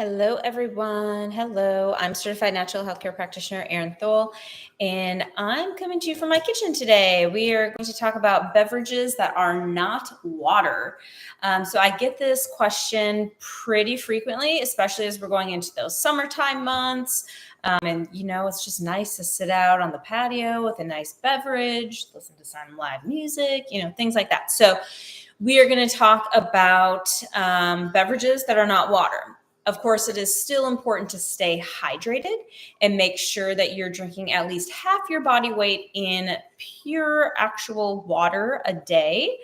Hello, everyone. Hello. I'm certified natural healthcare practitioner Erin Thole, and I'm coming to you from my kitchen today. We are going to talk about beverages that are not water. So I get this question pretty frequently, especially as we're going into those summertime months. It's just nice to sit out on the patio with a nice beverage, listen to some live music, things like that. So we are going to talk about beverages that are not water. Of course, it is still important to stay hydrated and make sure that you're drinking at least half your body weight in pure actual water a day.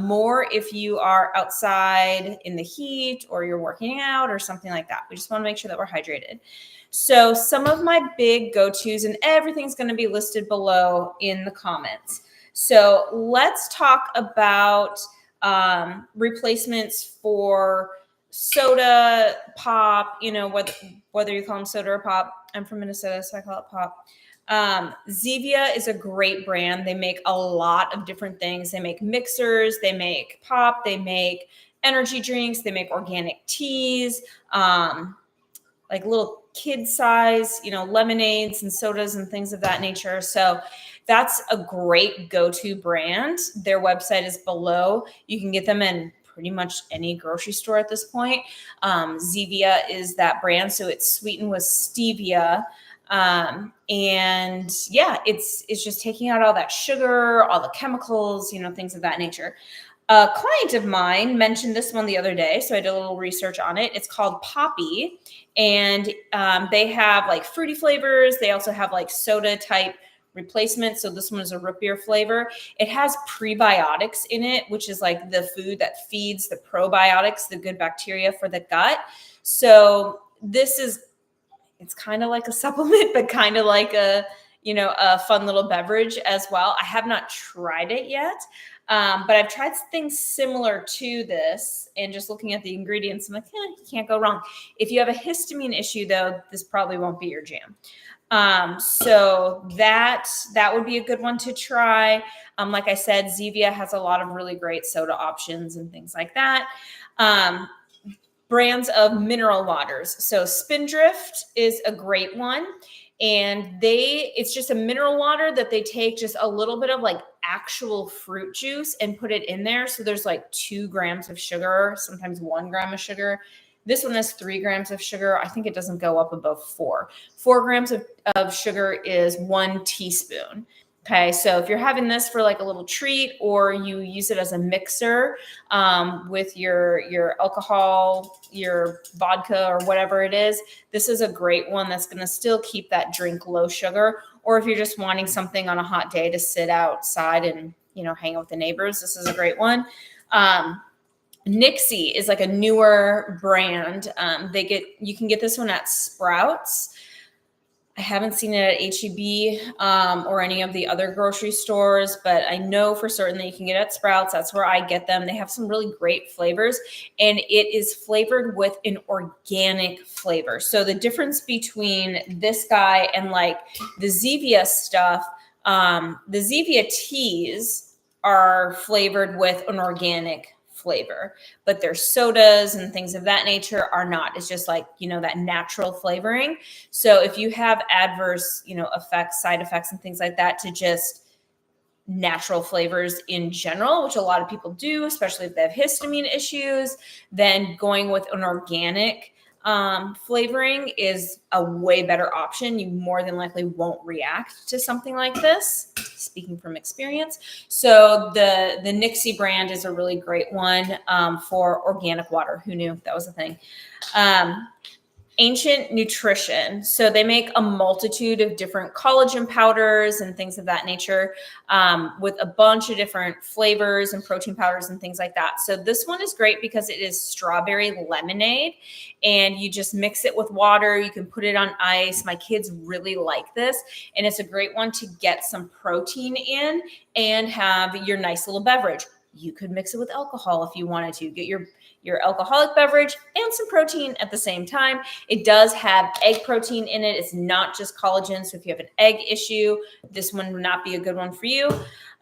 More if you are outside in the heat or you're working out or something like that. We just want to make sure that we're hydrated. So some of my big go-tos, and everything's going to be listed below in the comments. So let's talk about replacements for soda, pop, whether you call them soda or pop. I'm from Minnesota, so I call it pop. Zevia is a great brand. They make a lot of different things. They make mixers, they make pop, they make energy drinks, they make organic teas, like little kid size, lemonades and sodas and things of that nature. So that's a great go-to brand. Their website is below. You can get them in pretty much any grocery store at this point. Zevia is that brand. So it's sweetened with stevia. It's just taking out all that sugar, all the chemicals, things of that nature. A client of mine mentioned this one the other day, so I did a little research on it. It's called Poppy, and they have like fruity flavors. They also have like soda type replacement. So this one is a root beer flavor. It has prebiotics in it, which is like the food that feeds the probiotics, the good bacteria for the gut. So it's kind of like a supplement, but kind of like a fun little beverage as well. I have not tried it yet. But I've tried things similar to this, and just looking at the ingredients, I'm like, you can't go wrong. If you have a histamine issue, though, this probably won't be your jam. So that would be a good one to try. Like I said, Zevia has a lot of really great soda options and things like that. Brands of mineral waters. So Spindrift is a great one. And it's just a mineral water that they take just a little bit of like actual fruit juice and put it in there. So there's like 2 grams of sugar, sometimes 1 gram of sugar. This one has 3 grams of sugar. I think it doesn't go up above 4. 4 grams of sugar is 1 teaspoon. Okay, so if you're having this for like a little treat, or you use it as a mixer with your alcohol, your vodka, or whatever it is, this is a great one that's going to still keep that drink low sugar. Or if you're just wanting something on a hot day to sit outside and hang out with the neighbors, this is a great one. Nixie is like a newer brand. You can get this one at Sprouts. I haven't seen it at H-E-B or any of the other grocery stores, but I know for certain that you can get it at Sprouts. That's where I get them. They have some really great flavors, and it is flavored with an organic flavor. So the difference between this guy and like the Zevia stuff, the Zevia teas are flavored with an organic flavor, but their sodas and things of that nature are not. It's just like, that natural flavoring. So if you have adverse, side effects and things like that to just natural flavors in general, which a lot of people do, especially if they have histamine issues, then going with an organic flavoring is a way better option. You more than likely won't react to something like this, speaking from experience. So the Nixie brand is a really great one for organic water. Who knew that was a thing? Ancient Nutrition. So they make a multitude of different collagen powders and things of that nature with a bunch of different flavors and protein powders and things like that. So this one is great because it is strawberry lemonade, and you just mix it with water. You can put it on ice. My kids really like this, and it's a great one to get some protein in and have your nice little beverage. You could mix it with alcohol if you wanted to. Get your alcoholic beverage and some protein at the same time. It does have egg protein in it. It's not just collagen. So if you have an egg issue, this one would not be a good one for you.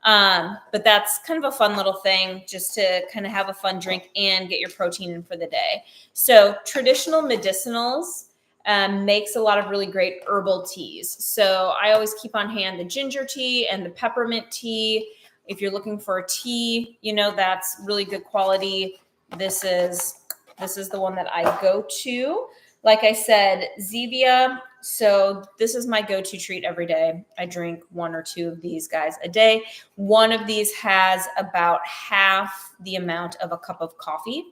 But that's kind of a fun little thing just to kind of have a fun drink and get your protein in for the day. So traditional medicinals makes a lot of really great herbal teas. So I always keep on hand the ginger tea and the peppermint tea. If you're looking for a tea, that's really good quality. This is the one that I go to. Like I said, Zevia. So this is my go-to treat every day. I drink 1 or 2 of these guys a day. One of these has about half the amount of a cup of coffee.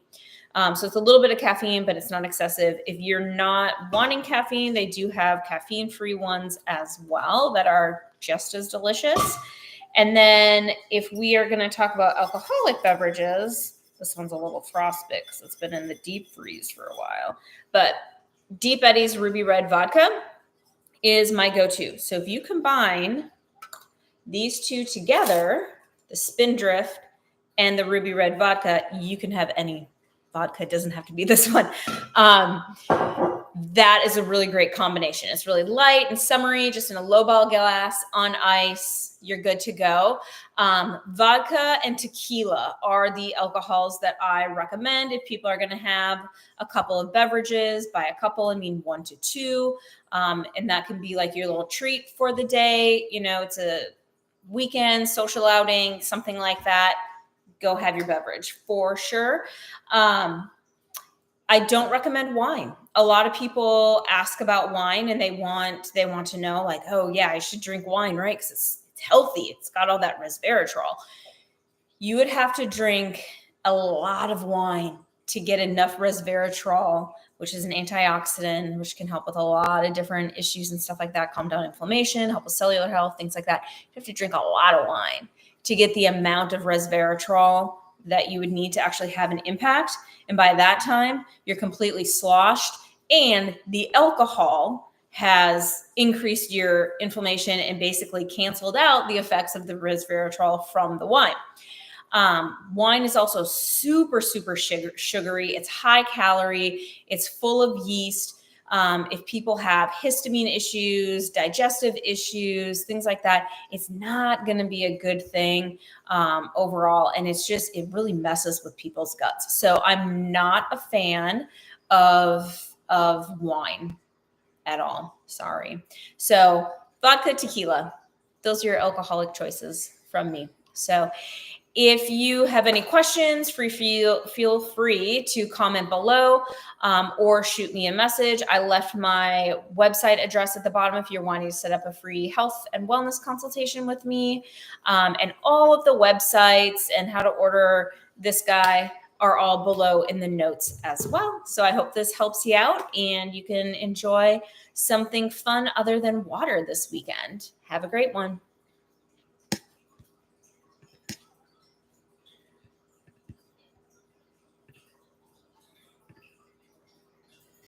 So it's a little bit of caffeine, but it's not excessive. If you're not wanting caffeine, they do have caffeine-free ones as well that are just as delicious. And then if we are going to talk about alcoholic beverages, this one's a little frostbit because it's been in the deep freeze for a while. But Deep Eddy's Ruby Red Vodka is my go-to. So if you combine these two together, the Spindrift and the Ruby Red Vodka, you can have any vodka. It doesn't have to be this one. That is a really great combination. It's really light and summery, just in a lowball glass on ice. You're good to go. Vodka and tequila are the alcohols that I recommend if people are going to have a couple of beverages. By a couple, I mean 1 to 2. And that can be like your little treat for the day. It's a weekend social outing, something like that. Go have your beverage for sure. I don't recommend wine. A lot of people ask about wine and they want to know like, oh yeah, I should drink wine, right? Because it's healthy. It's got all that resveratrol. You would have to drink a lot of wine to get enough resveratrol, which is an antioxidant, which can help with a lot of different issues and stuff like that, calm down inflammation, help with cellular health, things like that. You have to drink a lot of wine to get the amount of resveratrol that you would need to actually have an impact. And by that time, you're completely sloshed and the alcohol has increased your inflammation and basically canceled out the effects of the resveratrol from the wine. Wine is also super, super sugary. It's high calorie. It's full of yeast. If people have histamine issues, digestive issues, things like that, it's not going to be a good thing overall. And it really messes with people's guts. So I'm not a fan of wine at all. Sorry. So vodka, tequila, those are your alcoholic choices from me. So if you have any questions, feel free to comment below or shoot me a message. I left my website address at the bottom if you're wanting to set up a free health and wellness consultation with me. And all of the websites and how to order this guy are all below in the notes as well. So I hope this helps you out and you can enjoy something fun other than water this weekend. Have a great one.